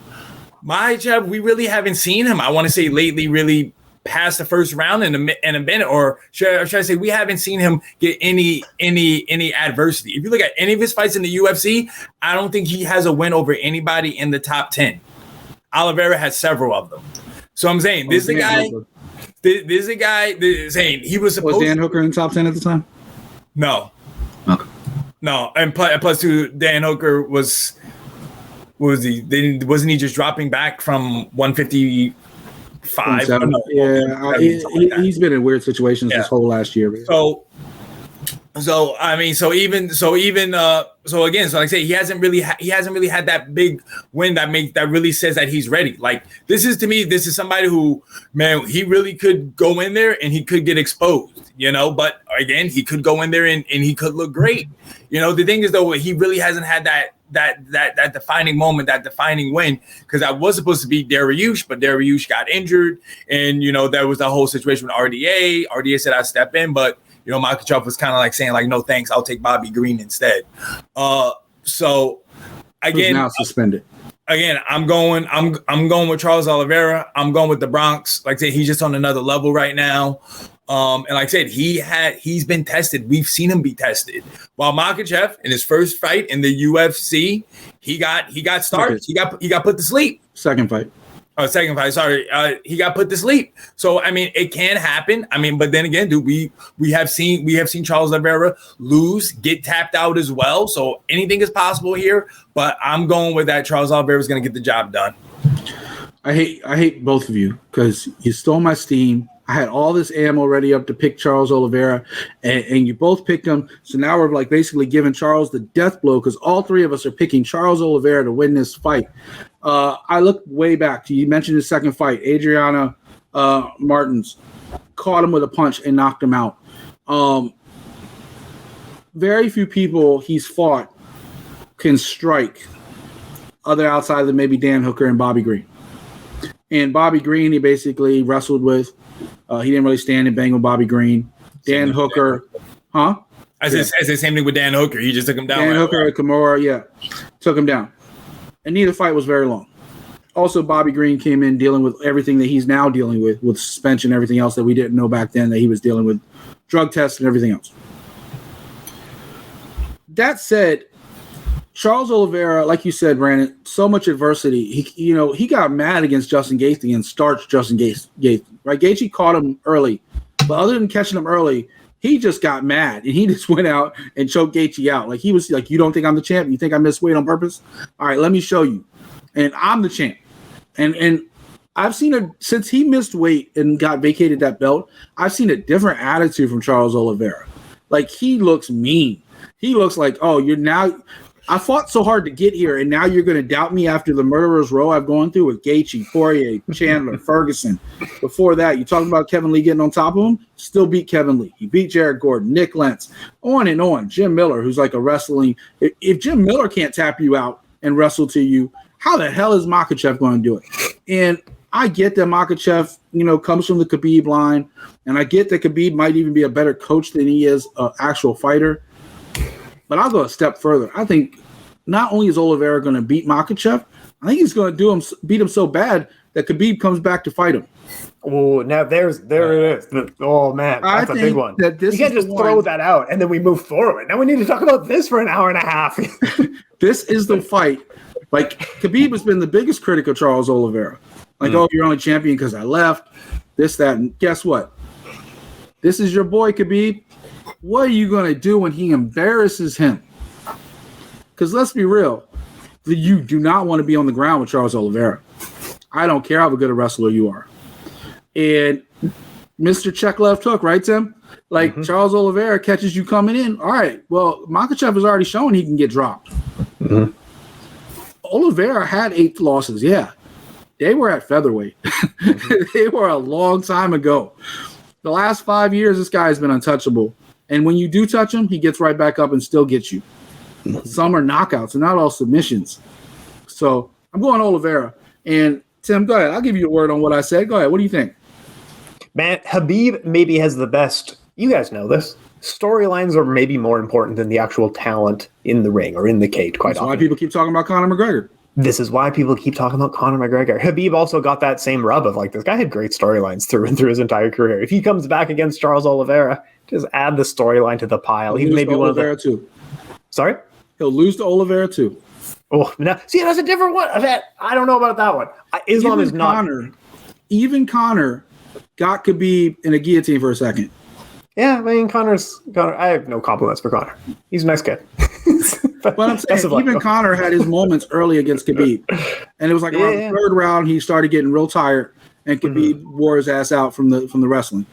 Makhachev, we really haven't seen him, I want to say, lately really past the first round in a minute, or should I say we haven't seen him get any adversity. If you look at any of his fights in the UFC, I don't think he has a win over anybody in the top 10. Oliveira has several of them. So I'm saying this is a guy saying he was supposed. Was Dan Hooker in the top 10 at the time? No. Okay. No, and plus two, Dan Hooker wasn't he just dropping back from 155? No, he's been in weird situations this whole last year. So like I say, he hasn't really had that big win that really says that he's ready. Like this is somebody who, man, he really could go in there and he could get exposed, but again, he could go in there and he could look great. The thing is though, he really hasn't had that defining moment, that defining win, because that was supposed to be Dariush, but Dariush got injured, and there was the whole situation with RDA. RDA said I'd step in, but Makhachev was kind of like saying like, no thanks, I'll take Bobby Green instead. So again, who's now suspended. Again, I'm going with Charles Oliveira. I'm going with the Bronx. Like I said, he's just on another level right now. And like I said, he's been tested. We've seen him be tested. While Makhachev in his first fight in the UFC, he got started. He got put to sleep. Second fight. Oh, second fight. Sorry, he got put to sleep. So I mean, it can happen. I mean, but then again, dude, we have seen Charles Oliveira lose, get tapped out as well. So anything is possible here. But I'm going with that. Charles Oliveira is going to get the job done. I hate both of you because you stole my steam. I had all this ammo ready up to pick Charles Oliveira, and you both picked him. So now we're like basically giving Charles the death blow because all three of us are picking Charles Oliveira to win this fight. I look way back. You mentioned his second fight. Adriana Martins caught him with a punch and knocked him out. Very few people he's fought can strike other outside than maybe Dan Hooker and Bobby Green. And Bobby Green, he basically wrestled with. He didn't really stand and bang with Bobby Green. Dan Hooker, huh? I said the same thing with Dan Hooker. He just took him down. Dan Hooker, Kimura, took him down. And neither fight was very long. Also, Bobby Green came in dealing with everything that he's now dealing with suspension and everything else that we didn't know back then that he was dealing with, drug tests and everything else. That said, Charles Oliveira, like you said, Brandon, so much adversity. He got mad against Justin Gaethje and starched Justin Gaethje. Right? Gaethje caught him early, but other than catching him early, he just got mad and he just went out and choked Gaethje out. Like he was like, "You don't think I'm the champ? You think I missed weight on purpose? All right, let me show you." And I'm the champ. And I've seen since he missed weight and got vacated that belt, I've seen a different attitude from Charles Oliveira. Like he looks mean. He looks like, "Oh, I fought so hard to get here, and now you're going to doubt me after the murderer's row I've gone through with Gaethje, Poirier, Chandler, Ferguson. Before that, you talking about Kevin Lee getting on top of him? Still beat Kevin Lee. He beat Jared Gordon, Nick Lentz, on and on. Jim Miller, who's like a wrestling. If Jim Miller can't tap you out and wrestle to you, how the hell is Makhachev going to do it? And I get that Makhachev, comes from the Khabib line, and I get that Khabib might even be a better coach than he is an actual fighter. But I'll go a step further. I think not only is Oliveira going to beat Makhachev, I think he's going to beat him so bad that Khabib comes back to fight him. Oh, now there it is. Oh man, that's a big one. You can't just throw that out and then we move forward. Now we need to talk about this for an hour and a half. This is the fight. Like Khabib has been the biggest critic of Charles Oliveira. Like, oh, you're only champion because I left. This, that, and guess what? This is your boy Khabib. What are you going to do when he embarrasses him? Because let's be real, you do not want to be on the ground with Charles Oliveira. I don't care how good a wrestler you are. And Mr. Check Left Hook, right, Tim? Like Charles Oliveira catches you coming in. All right, well, Makhachev has already shown he can get dropped. Mm-hmm. Oliveira had 8 losses, yeah. They were at featherweight. They were a long time ago. The last 5 years, this guy has been untouchable. And when you do touch him, he gets right back up and still gets you. Some are knockouts and not all submissions. So I'm going Oliveira. And Tim, go ahead. I'll give you a word on what I said. Go ahead. What do you think? Man, Khabib maybe has the best, you guys know this, storylines are maybe more important than the actual talent in the ring or in the cage quite often. That's why people keep talking about Conor McGregor. This is why people keep talking about Conor McGregor. Khabib also got that same rub of like, this guy had great storylines through and through his entire career. If he comes back against Charles Oliveira, just add the storyline to the pile. He's maybe one of the... too. Sorry? He'll lose to Oliveira too. Oh, no. See, that's a different one. I don't know about that one. Islam is not... Even Conor got Khabib in a guillotine for a second. Yeah, I mean, Conor. I have no compliments for Conor. He's a nice kid. But I'm saying, even Conor had his moments early against Khabib. And it was like around the third round, he started getting real tired, and Khabib wore his ass out from the wrestling.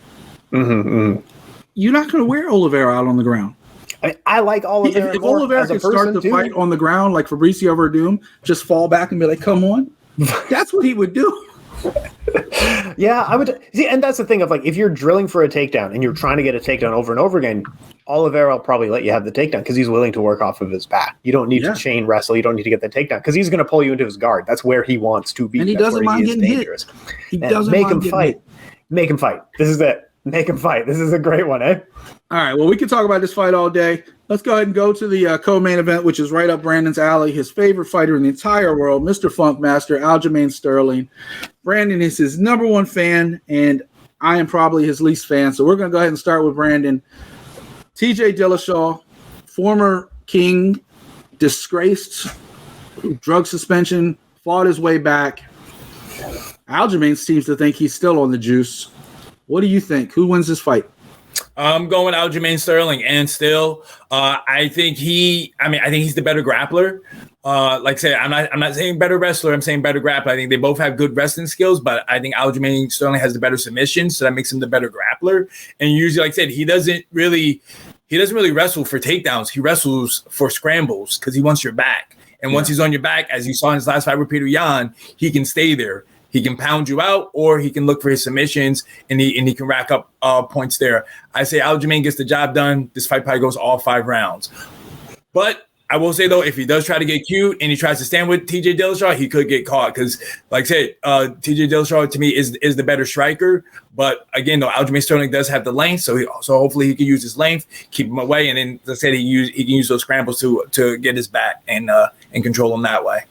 You're not going to wear Oliveira out on the ground. I like Oliveira. If Oliveira could start the fight on the ground like Fabricio Verdum, just fall back and be like, come on, that's what he would do. Yeah, I would see, and that's the thing of like, if you're drilling for a takedown and you're trying to get a takedown over and over again, Oliveira will probably let you have the takedown because he's willing to work off of his back. You don't need to chain wrestle. You don't need to get the takedown because he's going to pull you into his guard. That's where he wants to be. And he doesn't mind getting hit. He doesn't make him fight. Make him fight. This is it. Make him fight. This is a great one, eh? All right. Well, we can talk about this fight all day. Let's go ahead and go to the co-main event, which is right up Brandon's alley. His favorite fighter in the entire world, Mr. Funkmaster, Aljamain Sterling. Brandon is his number one fan, and I am probably his least fan. So we're going to go ahead and start with Brandon. TJ Dillashaw, former king, disgraced, drug suspension, fought his way back. Aljamain seems to think he's still on the juice. What do you think? Who wins this fight? I'm going Aljamain Sterling, and still, I think he's the better grappler. Like I said, I'm not saying better wrestler. I'm saying better grappler. I think they both have good wrestling skills, but I think Aljamain Sterling has the better submission, so that makes him the better grappler. And usually, like I said, he doesn't really wrestle for takedowns. He wrestles for scrambles because he wants your back. And once he's on your back, as you saw in his last fight with Peter Yan, he can stay there. He can pound you out, or he can look for his submissions, and he can rack up points there. I say Aljamain gets the job done. This fight probably goes all 5 rounds. But I will say, though, if he does try to get cute and he tries to stand with TJ Dillashaw, he could get caught because, like I said, TJ Dillashaw, to me, is the better striker. But, again, though, Aljamain Sterling does have the length, so hopefully he can use his length, keep him away, and then, like I said, he can use those scrambles to get his back and control him that way.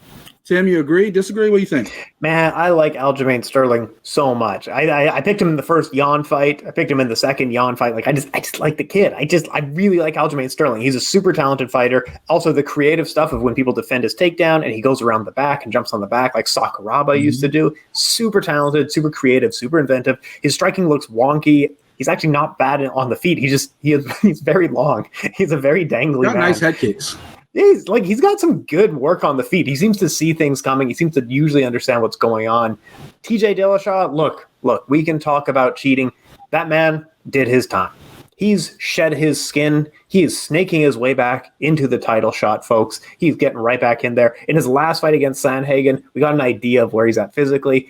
Tim, you agree? Disagree? What do you think? Man, I like Aljamain Sterling so much. I picked him in the first Yan fight. I picked him in the second Yan fight. Like I just like the kid. I really like Aljamain Sterling. He's a super talented fighter. Also, the creative stuff of when people defend his takedown and he goes around the back and jumps on the back like Sakuraba used to do. Super talented, super creative, super inventive. His striking looks wonky. He's actually not bad on the feet. He's very long. He's a very dangly man. Nice head kicks. He's got some good work on the feet. He seems to see things coming. He seems to usually understand what's going on. TJ Dillashaw, look, we can talk about cheating. That man did his time. He's shed his skin. He is snaking his way back into the title shot, folks. He's getting right back in there. In his last fight against Sandhagen, we got an idea of where he's at physically.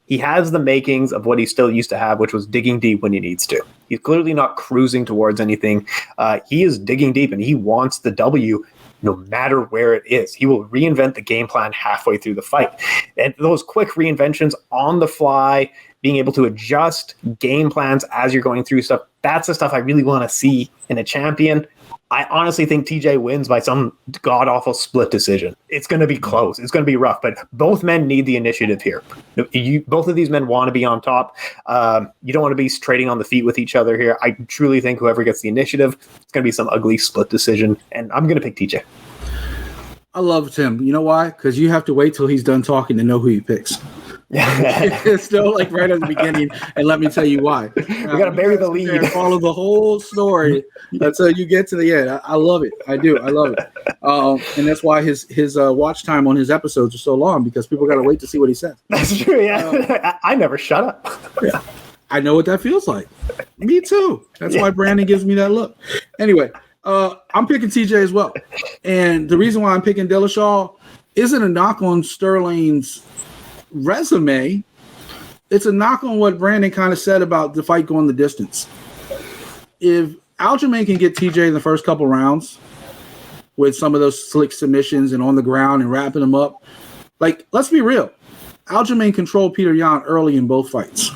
He has the makings of what he still used to have, which was digging deep when he needs to. He's clearly not cruising towards anything. He is digging deep, and he wants the W no matter where it is. He will reinvent the game plan halfway through the fight. And those quick reinventions on the fly, being able to adjust game plans as you're going through stuff, that's the stuff I really want to see in a champion. I honestly think TJ wins by some god-awful split decision. It's going to be close. It's going to be rough, but both men need the initiative here. Both of these men want to be on top. You don't want to be trading on the feet with each other here. I truly think whoever gets the initiative, it's going to be some ugly split decision, and I'm going to pick TJ. I love Tim. You know why? Because you have to wait till he's done talking to know who he picks. It's still like right at the beginning, and let me tell you why. We got to bury the lead. Follow the whole story until you get to the end. I love it. I do. I love it. And that's why his watch time on his episodes are so long, because people got to wait to see what he says. That's true. Yeah, I never shut up. Yeah, I know what that feels like. Me too. That's why Brandon gives me that look. Anyway, I'm picking TJ as well, and the reason why I'm picking Dillashaw isn't a knock on Sterling's resume. it's a knock on what Brandon kind of said about the fight going the distance. If Aljamain can get TJ in the first couple rounds with some of those slick submissions and on the ground and wrapping them up, like, let's be real. Aljamain controlled Peter Yan early in both fights.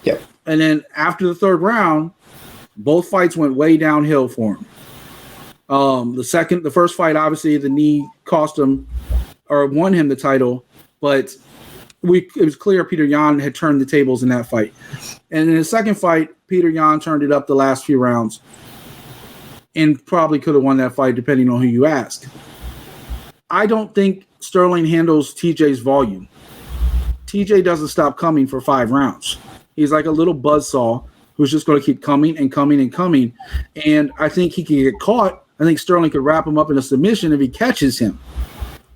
Yep. And then after the third round, both fights went way downhill for him. The first fight, obviously, the knee cost him or won him the title, but it was clear Peter Yan had turned the tables in that fight. And in the second fight, Peter Yan turned it up the last few rounds and probably could have won that fight depending on who you ask. I don't think Sterling handles TJ's volume. TJ doesn't stop coming for 5 rounds. He's like a little buzzsaw who's just going to keep coming and coming and coming. And I think he can get caught. I think Sterling could wrap him up in a submission if he catches him.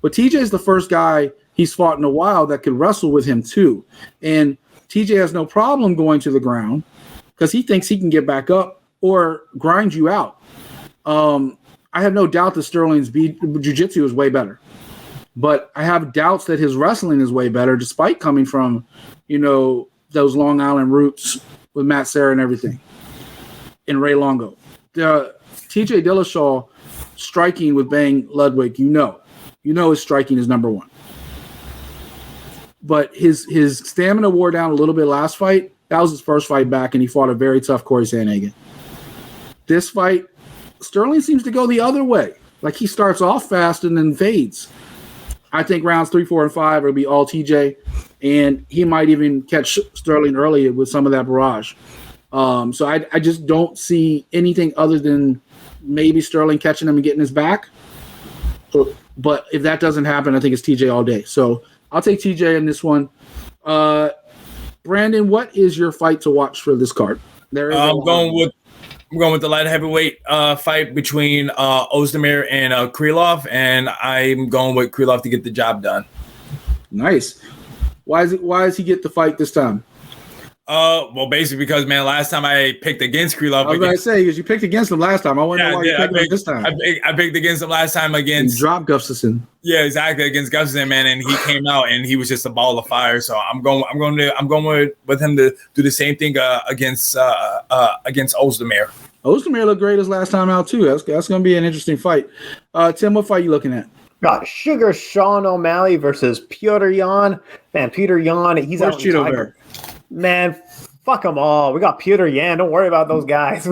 But TJ's the first guy he's fought in a while that could wrestle with him too. And TJ has no problem going to the ground because he thinks he can get back up or grind you out. I have no doubt that Sterling's jiu-jitsu is way better. But I have doubts that his wrestling is way better despite coming from, those Long Island roots with Matt Serra and everything. And Ray Longo. TJ Dillashaw striking with Bang Ludwig, his striking is number one. But his stamina wore down a little bit last fight. That was his first fight back, and he fought a very tough Corey Sandhagen. This fight, Sterling seems to go the other way. Like he starts off fast and then fades. I think rounds 3, 4, and 5 will be all TJ, and he might even catch Sterling early with some of that barrage. So I just don't see anything other than maybe Sterling catching him and getting his back. But if that doesn't happen, I think it's TJ all day. So I'll take TJ in this one. Brandon, what is your fight to watch for this card? I'm going with the light heavyweight fight between Ozdemir and Krylov, and I'm going with Krylov to get the job done. Nice. Why does he get the fight this time? Well, basically because, man, last time I picked against Krylov. I was going to say, because you picked against him last time. I want to know why you picked him this time. I picked against him last time against... Drop Gustafsson. Yeah, exactly, against Gustafsson, man, and he came out and he was just a ball of fire. So I'm going with him to do the same thing against Ozdemir. Ozdemir looked great his last time out, too. That's going to be an interesting fight. Tim, what fight are you looking at? Got Sugar Sean O'Malley versus Peter Yan. Man, Peter Yan, he's out in Tiger. Man, fuck them all. We got Peter Yan. Don't worry about those guys.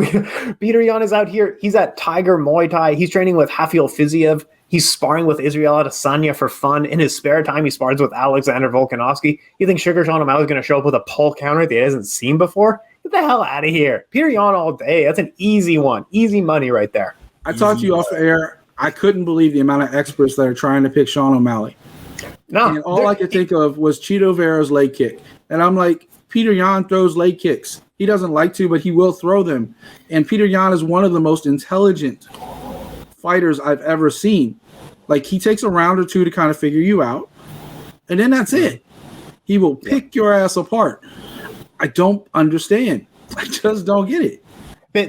Peter Yan is out here. He's at Tiger Muay Thai. He's training with Rafael Fiziev. He's sparring with Israel Adesanya for fun. In his spare time, he spars with Alexander Volkanovski. You think Sugar Sean O'Malley is going to show up with a pull counter that he hasn't seen before? Get the hell out of here. Peter Yan all day. That's an easy one. Easy money right there. I talked to you off air. I couldn't believe the amount of experts that are trying to pick Sean O'Malley. No, and all I could think of was Chito Vera's leg kick. And I'm like, Peter Yan throws leg kicks. He doesn't like to, but he will throw them. And Peter Yan is one of the most intelligent fighters I've ever seen. Like, he takes a round or two to kind of figure you out. And then that's it. He will pick your ass apart. I don't understand. I just don't get it.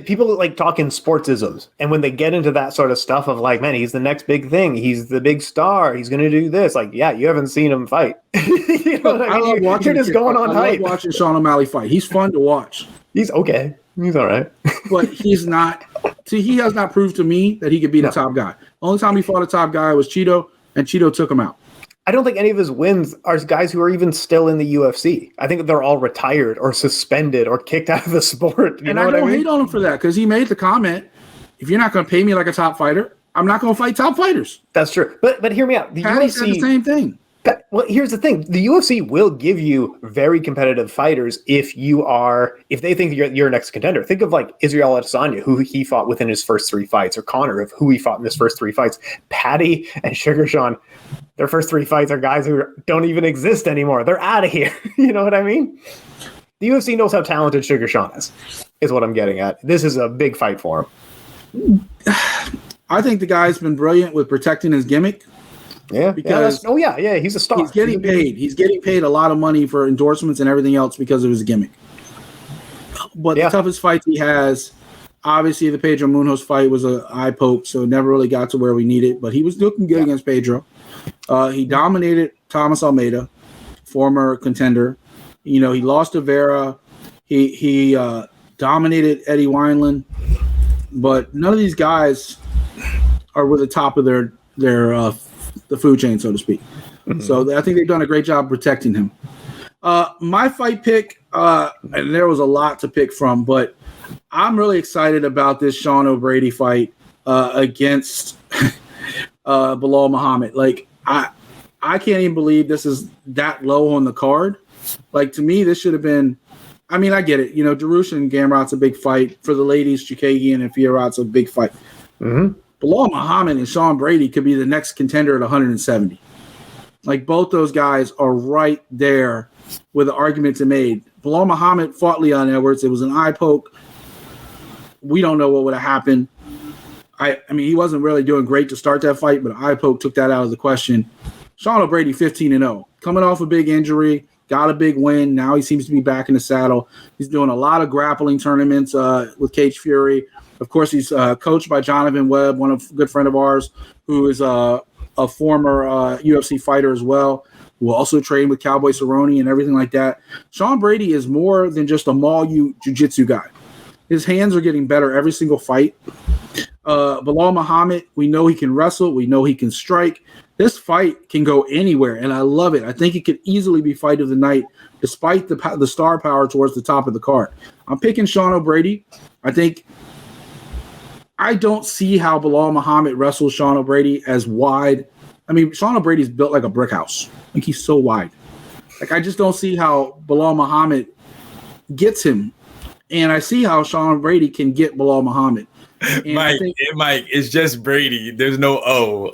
People like talking sportsisms, and when they get into that sort of stuff of like, man, he's the next big thing, he's the big star, he's going to do this. Like, yeah, you haven't seen him fight. You know what I mean? You're just going on hype. I love watching Sean O'Malley fight. He's fun to watch. He's okay. He's all right. But he's not. See, he has not proved to me that he could be the top guy. Only time he fought a top guy was Chito, and Chito took him out. I don't think any of his wins are guys who are even still in the UFC. I think they're all retired or suspended or kicked out of the sport. You know what I mean? hate on him for that because he made the comment, if you're not going to pay me like a top fighter, I'm not going to fight top fighters. That's true. But hear me out. The UFC said the same thing. Well, here's the thing. The UFC will give you very competitive fighters if they think you're a next contender. Think of like Israel Adesanya, who he fought within his first 3 fights, or Conor, of who he fought in his first 3 fights. Patty and Sugar Sean, their first 3 fights are guys who don't even exist anymore. They're out of here. You know what I mean? The UFC knows how talented Sugar Sean is what I'm getting at. This is a big fight for him. I think the guy's been brilliant with protecting his gimmick. Yeah, because he's a star. He's getting paid. He's getting paid a lot of money for endorsements and everything else because of his gimmick. But the toughest fights he has, obviously the Pedro Munoz fight was an eye poke, so it never really got to where we needed. But he was looking good against Pedro. He dominated Thomas Almeida, former contender. He lost to Vera. He dominated Eddie Wineland, but none of these guys are with the top of their the food chain, so to speak. Mm-hmm. So I think they've done a great job protecting him. My fight pick, and there was a lot to pick from, but I'm really excited about this Sean O'Brady fight against Bilal Muhammad. Like I can't even believe this is that low on the card. Like, to me, this should have been. I mean, I get it. Darush and Gamrot's a big fight. For the ladies, Chikagian and Fiorat's a big fight. Mm-hmm. Bilal Muhammad and Sean Brady could be the next contender at 170. Like, both those guys are right there with the argument to made. Bilal Muhammad fought Leon Edwards. It was an eye poke. We don't know what would have happened. I mean, he wasn't really doing great to start that fight, but eye poke took that out of the question. Sean O'Brady, 15-0. Coming off a big injury. Got a big win. Now he seems to be back in the saddle. He's doing a lot of grappling tournaments with Cage Fury. Of course, he's coached by Jonathan Webb, a good friend of ours, who is a former UFC fighter as well, who also trained with Cowboy Cerrone and everything like that. Sean Brady is more than just a jiu-jitsu guy. His hands are getting better every single fight. Bilal Muhammad, we know he can wrestle. We know he can strike. This fight can go anywhere, and I love it. I think it could easily be fight of the night, despite the star power towards the top of the card. I'm picking Sean O'Brady. I don't see how Bilal Muhammad wrestles Sean O'Brady as wide. I mean, Sean O'Brady's built like a brick house. Like, he's so wide. Like, I just don't see how Bilal Muhammad gets him. And I see how Sean Brady can get Bilal Muhammad. Mike, it's just Brady. There's no O.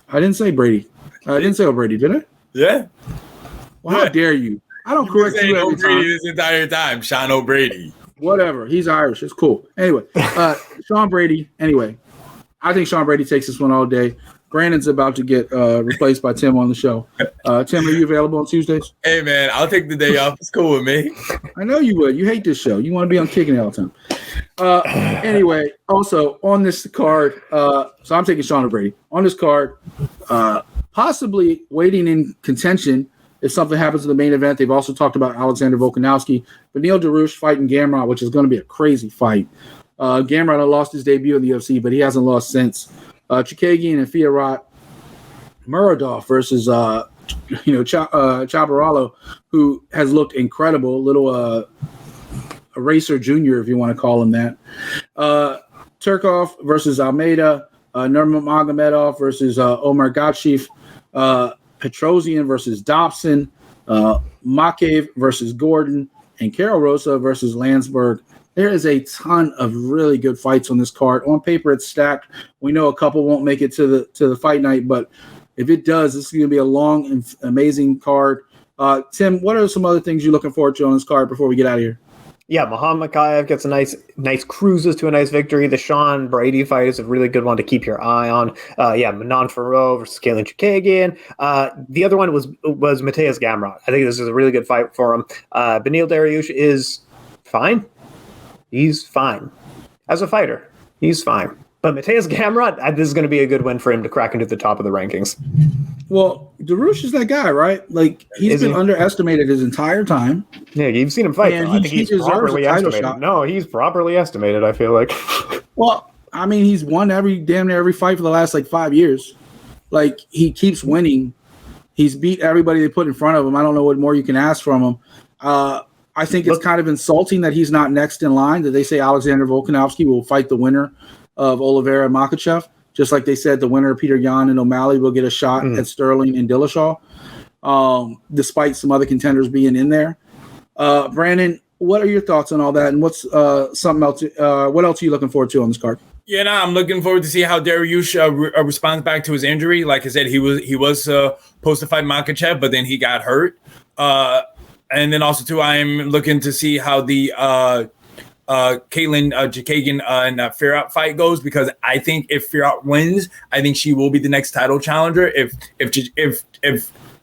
I didn't say Brady. I didn't say O'Brady, did I? Yeah. Well, how dare you? I don't correct you every time. This entire time, Sean O'Brady. Whatever. He's Irish. It's cool. Anyway, Sean Brady. Anyway, I think Sean Brady takes this one all day. Brandon's about to get replaced by Tim on the show. Tim, are you available on Tuesdays? Hey, man, I'll take the day off. It's cool with me. I know you would. You hate this show. You want to be on Kicking It all the time. Anyway, also on this card, so I'm taking Sean O'Brady. On this card, possibly waiting in contention if something happens in the main event. They've also talked about Alexander Volkanovski, but Neil Darush fighting Gamrot, which is going to be a crazy fight. Gamrot lost his debut in the UFC, but he hasn't lost since. Chikagian and Fiorat Muradov versus Chaparralo, who has looked incredible. Little Eraser Jr., if you want to call him that. Turkov versus Almeida. Nurmagomedov versus Omar Gachief. Petrosian versus Dobson. Makhachev versus Gordon. And Carol Rosa versus Landsberg. There is a ton of really good fights on this card. On paper, it's stacked. We know a couple won't make it to the fight night, but if it does, this is going to be a long and amazing card. Tim, what are some other things you're looking forward to on this card before we get out of here? Yeah, Muhammad Makhachev gets a nice cruises to a nice victory. The Sean Brady fight is a really good one to keep your eye on. Manon Farrow versus Kaylin Chikagian. The other one was Mateus Gamrot. I think this is a really good fight for him. Beneil Dariush is fine. He's fine. As a fighter, he's fine. But Mateus Gamrot, this is going to be a good win for him to crack into the top of the rankings. Well, Darush is that guy, right? Like, he's been underestimated his entire time. Yeah, you've seen him fight. I think he's properly estimated. Shot. No, he's properly estimated, I feel like. Well, I mean, he's won damn near every fight for the last, 5 years. Like, he keeps winning. He's beat everybody they put in front of him. I don't know what more you can ask from him. I think it's kind of insulting that he's not next in line, that they say Alexander Volkanovski will fight the winner of Oliveira and Makhachev, just like they said the winner of Peter Yan and O'Malley will get a shot at Sterling and Dillashaw, despite some other contenders being in there. Brandon, what are your thoughts on all that, and what's something else? What else are you looking forward to on this card? Yeah, I'm looking forward to see how Dariush responds back to his injury. Like I said, he was supposed to fight Makhachev, but then he got hurt. And then also, too, I'm looking to see how the Kaylin Chikagian and Fiorat fight goes, because I think if Fiorat wins, I think she will be the next title challenger. If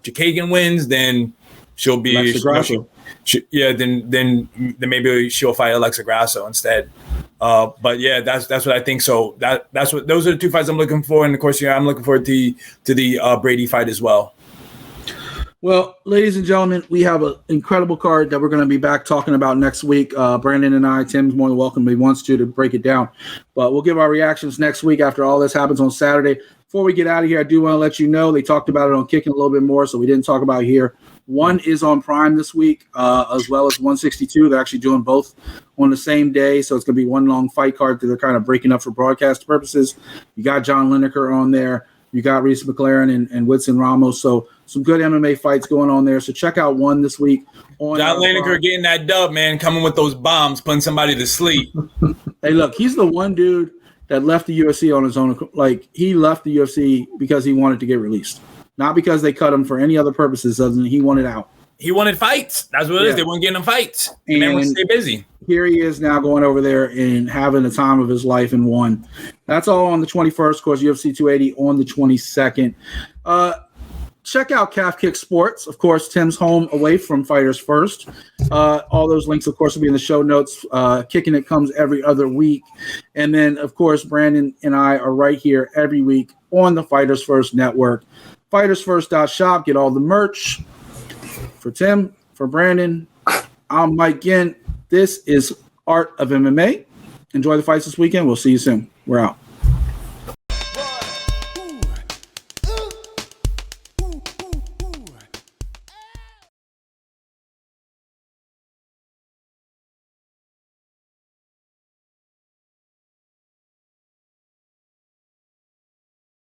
Chikagian wins, then she'll be Grasso. Then maybe she'll fight Alexa Grasso instead. But yeah, that's what I think. So those are the two fights I'm looking for, and of course, I'm looking forward to the Brady fight as well. Well, ladies and gentlemen, we have an incredible card that we're going to be back talking about next week. Brandon and I, Tim's more than welcome if he wants to break it down. But we'll give our reactions next week after all this happens on Saturday. Before we get out of here, I do want to let you know they talked about it on Kicking a little bit more, so we didn't talk about it here. One is on Prime this week, as well as 162. They're actually doing both on the same day, so it's going to be one long fight card because they're kind of breaking up for broadcast purposes. You got John Lineker on there. You got Reese McLaren and Whitson Ramos. So some good MMA fights going on there. So check out one this week. On John Lineker getting that dub, man, coming with those bombs, putting somebody to sleep. Hey, look, he's the one dude that left the UFC on his own. Like, he left the UFC because he wanted to get released. Not because they cut him for any other purposes other than he wanted out. He wanted fights. That's what it is. They weren't getting him fights. The man would stay busy. Here he is now going over there and having the time of his life and won. That's all on the 21st. Of course, UFC 280 on the 22nd. Check out Calf Kick Sports. Of course, Tim's home away from Fighters First. All those links, of course, will be in the show notes. Kicking It comes every other week. And then, of course, Brandon and I are right here every week on the Fighters First Network. FightersFirst.shop. Get all the merch. For Tim, for Brandon, I'm Mike Ginn. This is Art of MMA. Enjoy the fights this weekend. We'll see you soon. We're out.